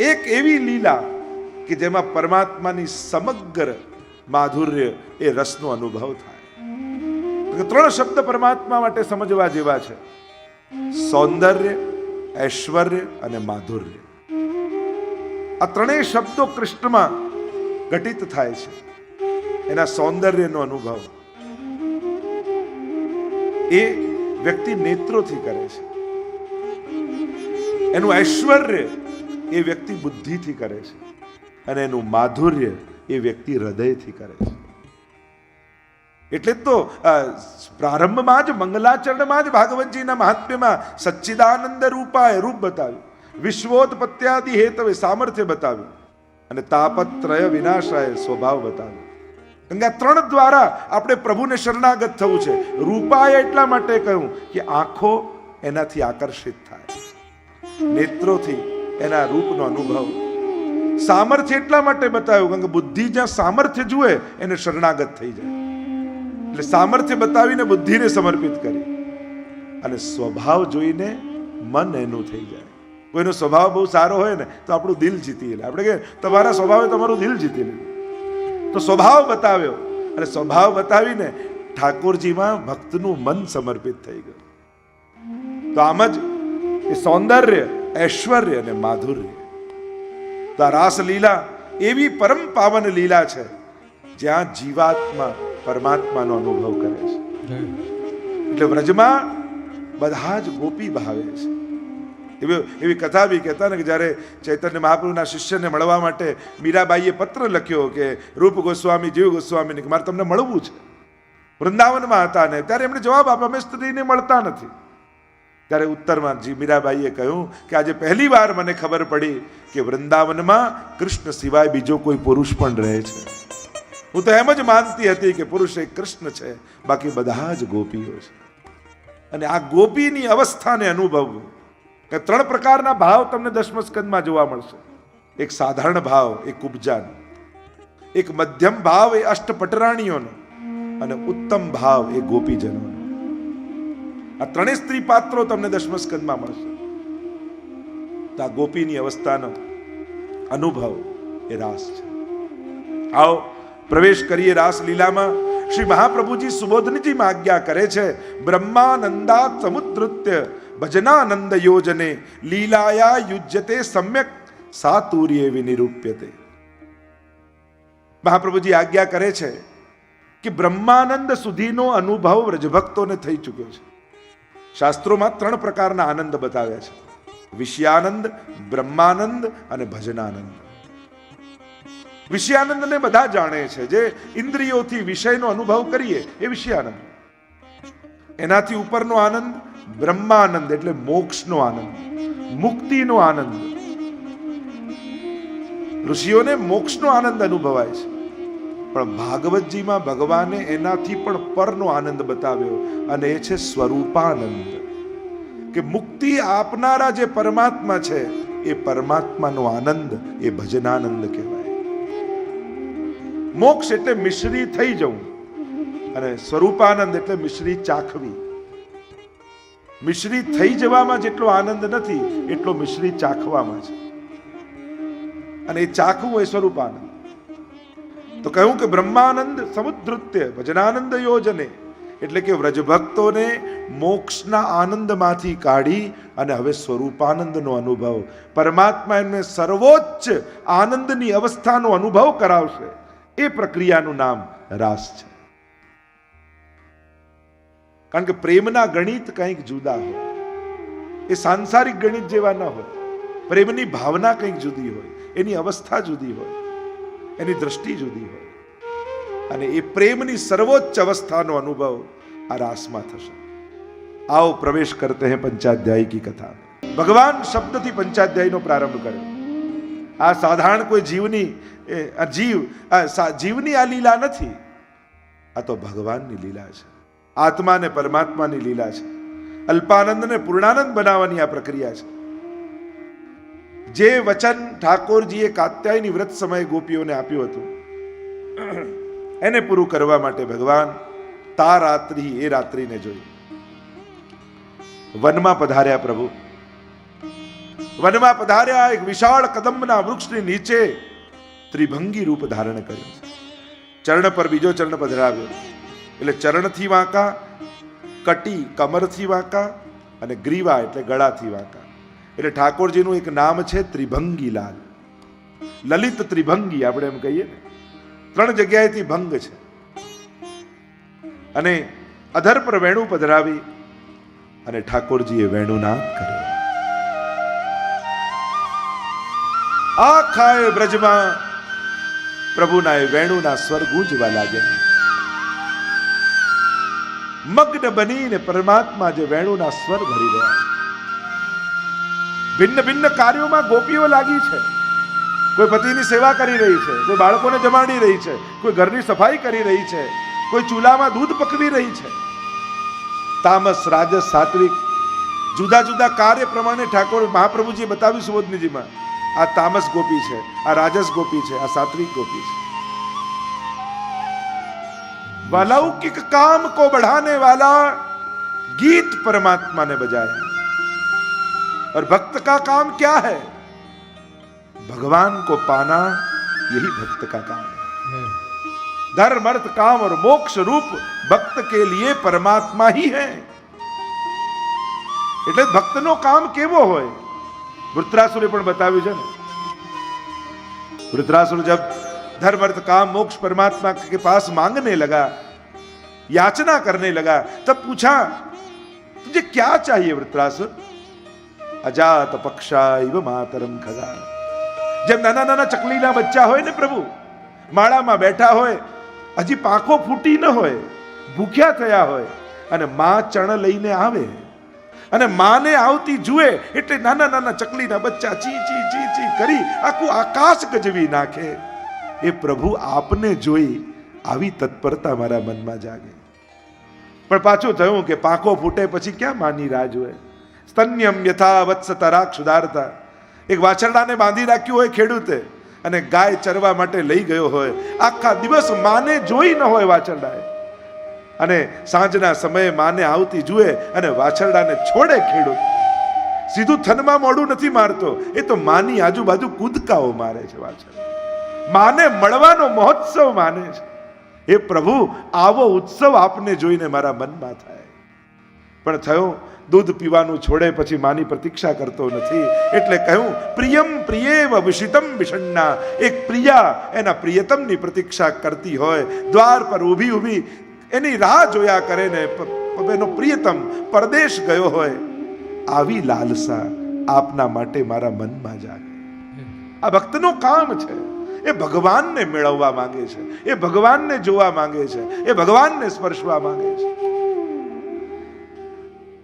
એક એવી લીલા કે જેમાં પરમાત્માની સમગ્ર માધુર્ય એ રસનો અનુભવ થાય. ત્રણ શબ્દ પરમાત્મા માટે સમજવા જેવા છે: સૌંદર્ય, ઐશ્વર્ય અને માધુર્ય. આ ત્રણેય શબ્દો કૃષ્ણમાં ઘટિત થાય છે. એના સૌંદર્યનો અનુભવ એ વ્યક્તિ નેત્રોથી કરે છે. એનું ઐશ્વર્ય એ વ્યક્તિ બુદ્ધિથી કરે છે, અને એનું માધુર્ય એ વ્યક્તિ હૃદયથી કરે છે. એટલે તો પ્રારંભમાં જ મંગલાચરણમાં જ ભાગવતજીના મહાત્મ્યમાં સચ્ચિદાનંદ રૂપાય રૂપ બતાવ્યું, વિશ્વોત્પત્યાદિ હેતવે સામર્થ્ય બતાવ્યું, અને તાપત્રય વિનાશાય સ્વભાવ બતાવ્યો. ગંગા ત્રણ દ્વારા આપણે પ્રભુને શરણાગત થવું છે. રૂપાય એટલા માટે કહ્યું કે આંખો એનાથી આકર્ષિત થાય, નેત્રોથી એના રૂપનો અનુભવ. સામર્થ્ય એટલા માટે બતાવ્યું કારણ કે બુદ્ધિ જ્યાં સામર્થ્ય જુએ એને શરણાગત થઈ જાય. એટલે સામર્થ્ય બતાવીને બુદ્ધિને સમર્પિત કરી, અને સ્વભાવ જોઈને મન એનું થઈ જાય. કોઈનો સ્વભાવ બહુ સારો હોય ને તો આપણું દિલ જીતી લે. આપણે કે તમારા સ્વભાવે તમારું દિલ જીતી લીધું. તો સ્વભાવ બતાવ્યો, અને સ્વભાવ બતાવીને ઠાકોરજીમાં ભક્તનું મન સમર્પિત થઈ ગયું. તો આમ જ એ સૌંદર્ય, ઐશ્વર્ય અને માધુર્ય. તો આ રાસલીલા એવી પરમ પાવન લીલા છે જ્યાં જીવાત્મા પરમાત્માનો અનુભવ કરે છે. એટલે વ્રજમાં બધા જ ગોપી ભાવે છે. એવી કથા બી કહેતા ને કે જ્યારે ચૈતન્ય મહાપ્રભુના શિષ્યને મળવા માટે મીરાબાઈએ પત્ર લખ્યો કે રૂપ ગોસ્વામી, જીવ ગોસ્વામીને કે મારે તમને મળવું છે. વૃંદાવનમાં હતા ને ત્યારે એમણે જવાબ આપ્યો, અમે સ્ત્રીને મળતા નથી. ત્યારે ઉત્તરમાં મીરાબાઈએ કહ્યું કે આજે પહેલી વાર મને ખબર પડી કે વૃંદાવનમાં કૃષ્ણ સિવાય બીજો કોઈ પુરુષ પણ રહે છે. હું તો એમ જ માનતી હતી કે પુરુષ એક કૃષ્ણ છે, બાકી બધા જ ગોપીઓ છે. અને આ ગોપીની અવસ્થાને અનુભવવું. ત્રણ પ્રકારના ભાવ તમને દસમ સ્કંદમાં જોવા મળશે. એક સાધારણ ભાવ, એક ઉપજાનો. એક મધ્યમ ભાવ એ અષ્ટપટરાણીઓનો, અને ઉત્તમ ભાવ એ ગોપીજનોનો. આ ત્રણેય સ્ત્રી પાત્રો તમને દસમ સ્કંદમાં મળશે. તો આ ગોપીની અવસ્થાનો અનુભવ એ રાસ છે. આવો પ્રવેશ કરીએ રાસ લીલામાં. શ્રી મહાપ્રભુજી સુબોધનજીમાં આજ્ઞા કરે છે, બ્રહ્માનંદાત સમુદ્રત્ય ભજનાનંદ યોજને લીલાયા યુજ્યતે સમ્યક સાતુર્ય વિનિરૂપ્યતે. મહાપ્રભુજી આજ્ઞા કરે છે કે બ્રહ્માનંદ સુધીનો અનુભવ વ્રજભક્તોને થઈ ચૂક્યો છે. શાસ્ત્રોમાં ત્રણ પ્રકારના આનંદ બતાવ્યા છે: વિષયાનંદ, બ્રહ્માનંદ અને ભજનાનંદ. વિષયાનંદને બધા જાણે છે. જે ઇન્દ્રિયોથી વિષયનો અનુભવ કરીએ એ વિષયાનંદ. એનાથી ઉપરનો આનંદ બ્રહ્માનંદ, એટલે મોક્ષનો આનંદ, મુક્તિનો આનંદ. ઋષિઓને મોક્ષનો આનંદ અનુભવાય છે, પણ ભાગવતજીમાં ભગવાને એનાથી પણ પરનો આનંદ બતાવ્યો, અને એ છે સ્વરૂપાનંદ. કે મુક્તિ આપનારા જે પરમાત્મા છે એ પરમાત્માનો આનંદ એ ભજનાનંદ કહેવાય. મોક્ષ એટલે મિશ્રી થઈ જવું, અને સ્વરૂપાનંદ એટલે મિશ્રી ચાખવી. મિશ્રી થઈ જવામાં જેટલો આનંદ નથી એટલો મિશ્રી ચાખવામાં છે, અને એ ચાખવું એ સ્વરૂપાનંદ. તો કહ્યું કે બ્રહ્માનંદ સમુદ્રત્ય ભજનાનંદ યોજને, એટલે કે વ્રજભક્તોને મોક્ષના આનંદમાંથી કાઢી અને હવે સ્વરૂપાનંદનો અનુભવ, પરમાત્મા એમને સર્વોચ્ચ આનંદની અવસ્થાનો અનુભવ કરાવશે. એ પ્રક્રિયાનું નામ રાસ છે. કારણ કે પ્રેમના ગણિત કંઈક જુદા હોય. એ સાંસારિક ગણિત જેવા ન હોય. પ્રેમની ભાવના કંઈક જુદી હોય, એની અવસ્થા જુદી હોય, એની દ્રષ્ટિ જુદી હોય, અને એ પ્રેમની સર્વોચ્ચ અવસ્થાનો અનુભવ આ રાસમાં થશે. आओ प्रवेश करते हैं पंचाध्यायी की कथा में. भगवान शब्दથી પંચાધ્યાયનો પ્રારંભ કર્યો. આ સાધારણ કોઈ જીવની આ લીલા નથી, આ તો ભગવાનની લીલા છે. આત્મા ને પરમાત્માની લીલા છે. અલ્પાનંદને પૂર્ણાનંદ બનાવવાની આ પ્રક્રિયા છે. જે વચન ઠાકોરજીએ કાત્યાયની વ્રત સમયે ગોપીઓને આપ્યું હતું એને પૂરું કરવા માટે ભગવાન તા રાત્રિ એ રાત્રિને જોઈ વનમાં પધાર્યા. પ્રભુ વનમાં પધાર્યા, એક વિશાળ કદંબના વૃક્ષની નીચે ત્રિભંગી રૂપ ધારણ કર્યું. ચરણ પર બીજો ચરણ પધરાવ્યો, એટલે ચરણથી વાંકા, કટી કમરથી વાંકા અને ગ્રીવા એટલે ગળાથી વાંકા. એટલે ઠાકોરજીનું એક નામ છે ત્રિભંગી લાલ, લલિત ત્રિભંગી આપણે એમ કહીએ ને. 3 જગ્યાએથી ભંગ છે. અને અધર પર વેણુ પધરાવી અને ઠાકોરજીએ વેણુનાદ કર્યો. આખા એ બ્રજમાં પ્રભુના એ વેણુના સ્વર ગૂંજવા લાગ્યા. મગ્ન બનીને પરમાત્મા જે વેણુના સ્વર ભરી રહ્યા. ભિન્ન ભિન્ન કાર્યોમાં ગોપીઓ લાગી છે. કોઈ પતિની સેવા કરી રહી છે, કોઈ બાળકોને જમાડી રહી છે, કોઈ ઘરની સફાઈ કરી રહી છે, કોઈ ચૂલામાં દૂધ પકવી રહી છે. તામસ, રાજસ, સાત્વિક જુદા જુદા કાર્ય પ્રમાણે ઠાકોર મહાપ્રભુજી બતાવ્યું સુબોધનીજીમાં. આ તામસ ગોપી છે, આ રાજસ ગોપી છે, આ સાત્વિક ગોપી છે. वलौकिक काम को बढ़ाने वाला गीत परमात्मा ने बजाया. और भक्त का काम क्या है? भगवान को पाना, यही भक्त का काम है. धर्म, अर्थ, काम और मोक्ष रूप भक्त के लिए परमात्मा ही है. એટલે ભક્તનો કામ કેવો હોય વૃત્રાસુરે પણ બતાવ્યું છે ને. वृत्रासुर जब धर्म अर्थ काम मोक्ष परमात्मा के पास मांगने लगा, याचना करने लगा, तब पूछा तुझे क्या चाहिए वृत्रासुर? अजात पक्षा इव मातरम खगा. जब नाना नाना चकलीना बच्चा હોય ને પ્રભુ, માળામાં બેઠા હોય, હજી પાંખો ફૂટી ન હોય, ભૂખ્યા થયા હોય, અને માં ચણ લઈને આવે અને માને આવતી જુએ એટલે નાના નાના ચકલીના બચ્ચા ચી ચી ચી ચી કરી આખું આકાશ ગજવી નાખે. એ પ્રભુ આપને જોઈ આવી તત્પરતા મારા મનમાં જાગે. પણ પાછું થયું કે પાંખો ફૂટે પછી ક્યાં માની રાહ જોએ. સ્તન્યમ યથા વત્સ તરાક સુધારતા. એક વાછરડાને બાંધી રાખ્યું હોય ખેડૂતે અને ગાય ચરવા માટે લઈ ગયો હોય, આખા દિવસ માને જોઈ ન હોય વાછરડાએ, અને સાંજના સમયે માને આવતી જુએ અને વાછરડાને છોડે ખેડૂત, સીધું થનમાં મોઢું નથી મારતો, એ તો માની આજુબાજુ કૂદકાઓ મારે છે વાછરડા. માને મળવાનો મહોત્સવ માને છે. એ પ્રભુ આવો ઉત્સવ આપને જોઈને મારા મનમાં થાય. પણ થયો દૂધ પીવાનું છોડે પછી માની પ્રતીક્ષા કરતો નથી. એટલે કહ્યું પ્રિયમ પ્રિયેવ વિષિતમ વિષણ્ણા. એક પ્રિયા એના પ્રિયતમની પ્રતીક્ષા કરતી હોય, દ્વાર પર ઊભી ઊભી એની રાહ જોયા કરે ને એનો પ્રિયતમ પરદેશ ગયો હોય, આવી લાલસા આપના માટે મારા મનમાં જાગે. આ ભક્તનું કામ છે. એ ભગવાનને મેળવવા માંગે છે, એ ભગવાનને જોવા માંગે છે, એ ભગવાનને સ્પર્શવા માંગે છે.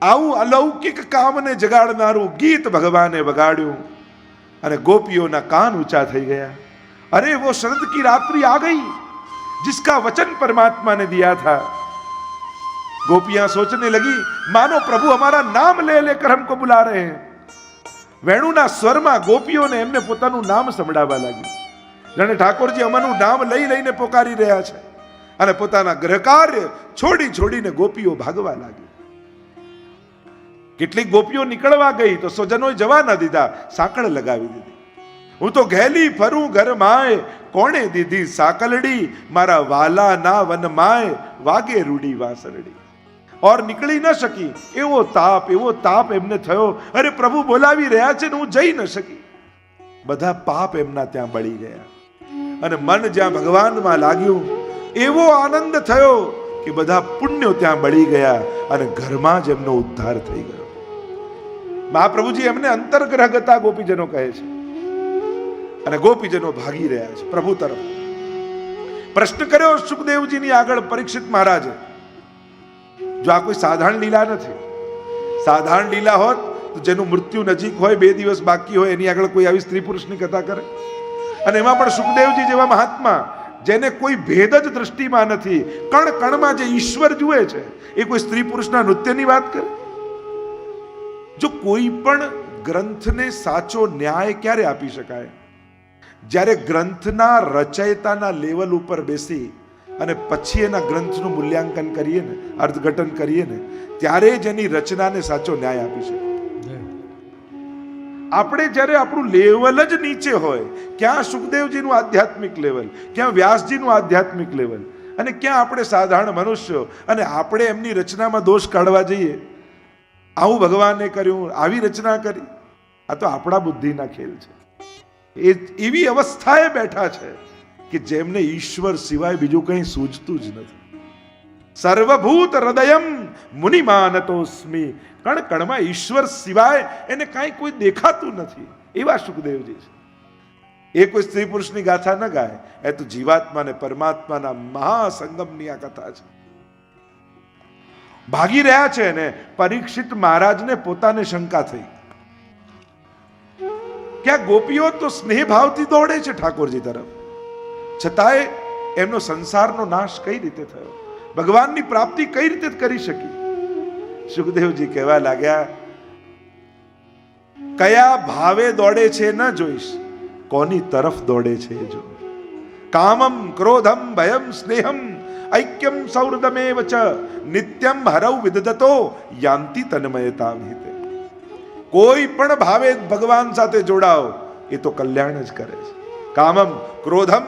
આવું અલૌકિક કામને જગાડનારું ગીત ભગવાને વગાડ્યું અને ગોપીઓના કાન ઊંચા થઈ ગયા. અરે वो शरद की रात्रि आ गई जिसका वचन परमात्मा ने दिया था. गोपियां सोचने लगी मानो प्रभु हमारा नाम ले लेकर हमको बुला रहे हैं. વેણુના સ્વરમાં ગોપીઓને એમને પોતાનું નામ સંભળાવવા લાગી, જાણે ઠાકોરજી અમારું નામ લઈ લઈને પોકારી રહ્યા છે. અને પોતાના ગ્રહ કાર્ય છોડી છોડીને ગોપીઓ ભાગવા લાગી. કેટલીક ગોપીઓ નીકળવા ગઈ તો સ્વજનોએ જવા ન દીધા, સાંકળ લગાવી દીધી. હું તો ઘેલી ફરું ઘર માય, કોણે દીધી સાકલડી, મારા વાલા ના વન માય, વાગે રૂડી વાસરડી. ઓર નીકળી ન શકી. એવો તાપ એમને થયો. અરે પ્રભુ બોલાવી રહ્યા છે ને હું જઈ ન શકી. બધા પાપ એમના ત્યાં બળી ગયા અને મન જ્યાં ભગવાનમાં લાગ્યું એવો આનંદ થયો કે બધા પુણ્યો ત્યાં બળી ગયા અને ઘરમાં જ એમનો ઉદ્ધાર થઈ ગયો. મહાપ્રભુજી એમને અંતર્ગ્રહગતા ગોપીજનો કહે છે અને ગોપીજનો ભાગી રહ્યા છે પ્રભુ તરફ. પ્રશ્ન કર્યો સુખદેવજીની આગળ પરીક્ષિત મહારાજે. જો આ કોઈ સાધારણ લીલા નથી. સાધારણ લીલા હોત તો જેનું મૃત્યુ નજીક હોય, 2 દિવસ બાકી હોય, એની આગળ કોઈ આવી સ્ત્રી પુરુષની કથા કરે. અને એમાં પણ સુખદેવજી જેવા મહાત્મા જેને કોઈ ભેદ જ દ્રષ્ટિમાં નથી, કણ કણમાં જે ઈશ્વર જુએ છે, એ કોઈ સ્ત્રી પુરુષના નૃત્યની વાત કરે. જો કોઈ પણ ગ્રંથને સાચો ન્યાય ક્યારે આપી શકાય? જ્યારે ગ્રંથના રચયિતાના લેવલ ઉપર બેસી અને પછી એના ગ્રંથનું મૂલ્યાંકન કરીએ ને, અર્થઘટન કરીએ ને, ત્યારે જ એની રચનાને સાચો ન્યાય આપી શકે. આપણે જ્યારે આપણું લેવલ જ નીચે હોય, ક્યાં સુખદેવજીનું આધ્યાત્મિક લેવલ, ક્યાં વ્યાસજીનું આધ્યાત્મિક લેવલ, અને ક્યાં આપણે સાધારણ મનુષ્યો, અને આપણે એમની રચનામાં દોષ કાઢવા જઈએ. આવું ભગવાને કર્યું, આવી રચના કરી. આ તો આપણા બુદ્ધિના ખેલ છે. એ એવી અવસ્થાએ બેઠા છે કે જેમને ઈશ્વર સિવાય બીજું કંઈ સૂઝતું જ નથી. સર્વભૂત હૃદયમ મુનિમાનતોસ્મિ. કણ કણમાં ઈશ્વર સિવાય એને કાંઈ કોઈ દેખાતું નથી, એવા સુખદેવજી છે. એ કોઈ સ્ત્રી પુરુષની ગાથા ન ગાય, એ તો જીવાત્મા ને પરમાત્માના મહાસંગમની આ કથા છે. ભાગી રહ્યા છે ને પરીક્ષિત મહારાજને પોતાને શંકા થઈ કે આ ગોપીઓ તો સ્નેહ ભાવથી દોડે છે ઠાકોરજી તરફ, છતાંય એમનો સંસારનો નાશ કઈ રીતે થયો, ભગવાનની પ્રાપ્તિ કઈ રીતે કરી શકી? સુખદેવજી કહેવા લાગ્યા, કયા ભાવે દોડે છે ન જોઈશ, કોની તરફ દોડે છે એ જો. કામમ ક્રોધમ ભયમ સ્નેહમ ઐક્યમ સૌહૃદમેવ ચ નિત્યમ હરૌ વિદધતો યાંતિ તન્મયતામ હિતે. કોઈ પણ ભાવે ભગવાન સાથે જોડાઓ એ તો કલ્યાણ જ કરે છે. કામમ ક્રોધમ,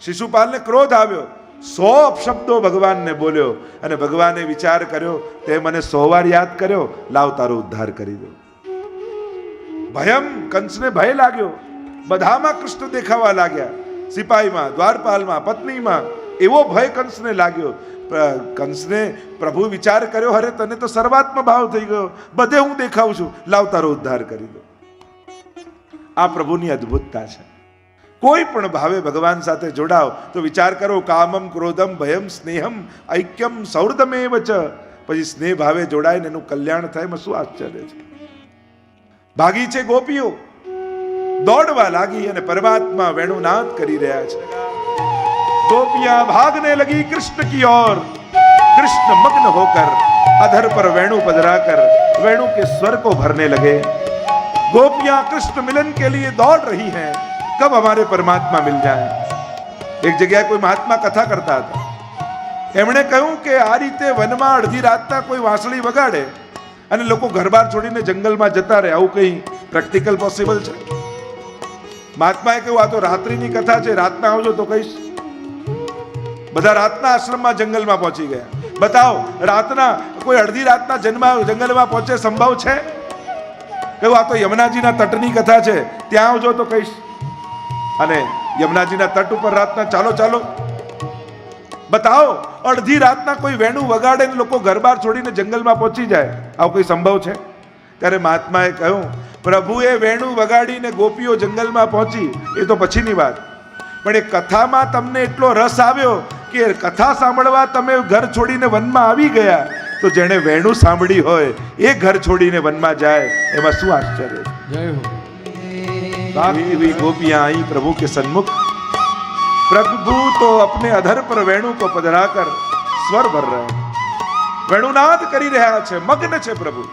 શિશુપાલને ક્રોધ આવ્યો, 100 અપશબ્દો ભગવાનને બોલ્યો, અને ભગવાને વિચાર કર્યો, તે મને 100 વાર યાદ કર્યો, લાવ તારો ઉદ્ધાર કરી દો. ભયમ, કંસને ભય લાગ્યો, બધામાં કૃષ્ણ દેખાવા લાગ્યા, સિપાહીમાં, દ્વારપાલમાં, પત્નીમાં, એવો ભય કંસને લાગ્યો. કંસને પ્રભુ વિચાર કર્યો, અરે તને તો સર્વાત્મ ભાવ થઈ ગયો, બધે હું દેખાઉં છું, લાવ તારો ઉદ્ધાર કરી દો. આ પ્રભુની અદ્ભુતતા છે. કોઈ પણ ભાવે ભગવાન સાથે જોડાઓ તો વિચાર કરો, કામમ ક્રોધમ ભયમ સ્નેહમ ઐક્યમ સૌહૃદમેવ ચ. પછી સ્નેહ ભાવે જોડાય ને એનું કલ્યાણ થાય, એમાં શું આશ્ચર્ય છે? ભાગી છે ગોપીઓ, દોડવા લાગી અને પરમાત્મા વેણુનાદ કરી રહ્યા છે. गोपियां भागने लगी कृष्ण की ओर, कृष्ण मग्न होकर अधर पर वेणु पधराकर वेणु के स्वर को भरने लगे. गोपियां कृष्ण मिलन के लिए दौड़ रही हैं, कब हमारे परमात्मा मिल जाए. एक जगह कोई महात्मा कथा करता था, એમણે કહ્યું કે આ રીતે વનમાં અડધી રાતના કોઈ વાંસળી વગાડે અને લોકો ઘરબાર છોડીને જંગલમાં જતા રહે, આવું કઈ પ્રેક્ટિકલ પોસિબલ છે? મહાત્માએ કહ્યું, આ તો રાત્રિની કથા છે, રાતના આવજો તો કહીશ. બધા રાતના આશ્રમમાં જંગલમાં પહોંચી ગયા. બતાવો, રાતના કોઈ અડધી રાતના જંગલમાં પહોંચે સંભવ છે? કહ્યું, આ તો યમુનાજીના તટની કથા છે, ત્યાં આવજો તો કહીશ. અને યમુનાજીના તટ ઉપર રાતના ચાલો ચાલો, બતાવો અડધી રાતના કોઈ વેણું વગાડે ને લોકો ઘરબાર છોડીને જંગલમાં પહોંચી જાય, આવું કોઈ સંભવ છે? ત્યારે મહાત્માએ કહ્યું, પ્રભુએ વેણું વગાડીને ગોપીઓ જંગલમાં પહોંચી એ તો પછીની વાત, પણ એ કથામાં તમને એટલો રસ આવ્યો કે કથા સાંભળવા તમે ઘર છોડીને વનમાં આવી ગયા, તો જેણે વેણું સાંભળી હોય એ ઘર છોડીને વનમાં જાય, એમાં શું આશ્ચર્ય છે? જય હો. हुई गोपियां आई प्रभु के सन्मुख, प्रभु तो अपने अधर पर वेणु को पधराकर स्वर भर रहे हैं, वेणुनाद કરી રહ્યા છે, મગ્ન છે પ્રભુ.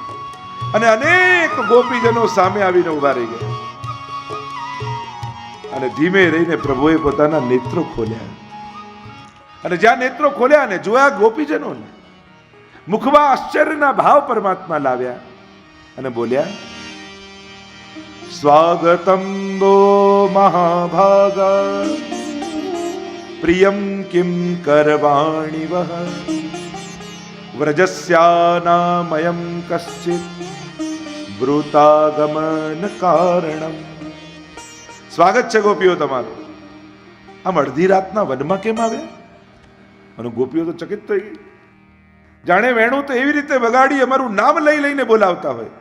અને અનેક ગોપીજનો સામે આવીને ઉભા રહી ગયા, અને ધીમે રહીને પ્રભુએ પોતાના નેત્રો ખોલ્યા, અને જ્યાં નેત્રો ખોલ્યા ને જોયા ગોપીજનોને, મુખમાં આશ્ચર્યના ભાવ પરમાત્મા લાવ્યા અને બોલ્યા, સ્વાગતમ વો મહાભાગા પ્રિયમ કિમ કરવાણી વહ વ્રજસ્યાનામયમ કશ્ચિત વૃતાગમન કારણમ. સ્વાગત છે ગોપીઓ તમારું. આમ અડધી રાતના વનમાં કેમ આવ્યા? અને ગોપીઓ તો ચકિત થઈ ગઈ, જાણે વેણું તો એવી રીતે વગાડી અમારું નામ લઈ લઈને બોલાવતા હોય,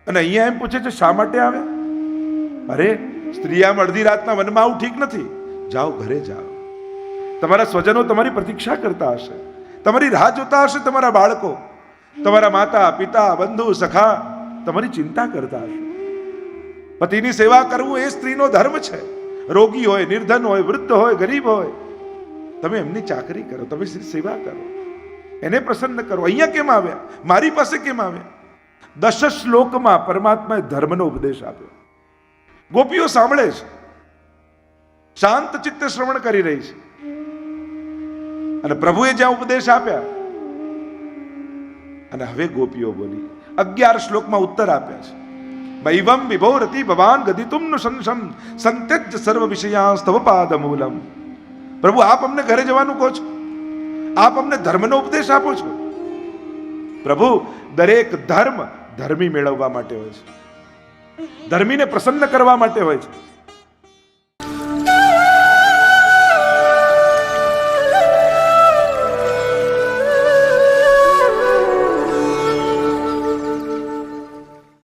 અને અહીંયા એમ પૂછે છે શા માટે આવ્યા? અરે સ્ત્રી આમ અડધી રાતના વનમાં આવું ઠીક નથી, જાઓ ઘરે જાઓ. તમારા સ્વજનો તમારી પ્રતીક્ષા કરતા હશે, તમારી રાહ જોતા હશે, તમારા બાળકો, તમારા માતા પિતા બંધુ સખા તમારી ચિંતા કરતા હશે. પતિની સેવા કરવું એ સ્ત્રીનો ધર્મ છે. રોગી હોય, નિર્ધન હોય, વૃદ્ધ હોય, ગરીબ હોય, તમે એમની ચાકરી કરો, તમે સેવા કરો, એને પ્રસન્ન કરો. અહીંયા કેમ આવ્યા? મારી પાસે કેમ આવ્યા? 10 શ્લોકમાં પરમાત્માએ ધર્મનો ઉપદેશ આપ્યો. ગોપીઓ સાંભળે છે, શાંત ચિત્તે શ્રવણ કરી રહી છે, અને પ્રભુએ જ્યાં ઉપદેશ આપ્યા, અને હવે ગોપીઓ બોલી 11 શ્લોકમાં ઉત્તર આપ્યા છે. મૈવમ વિભોરતિ ભવાન ગદિતુમ નું સંશમ સંત્યજ સર્વ વિષયાસ્તવ પાદમૂલમ. પ્રભુ આપ અમને ઘરે જવાનું કહો છો, આપ અમને ધર્મનો ઉપદેશ આપો છો. પ્રભુ દરેક ધર્મ ધર્મી મેળવવા માટે હોય છે, ધર્મીને પ્રસન્ન કરવા માટે હોય છે.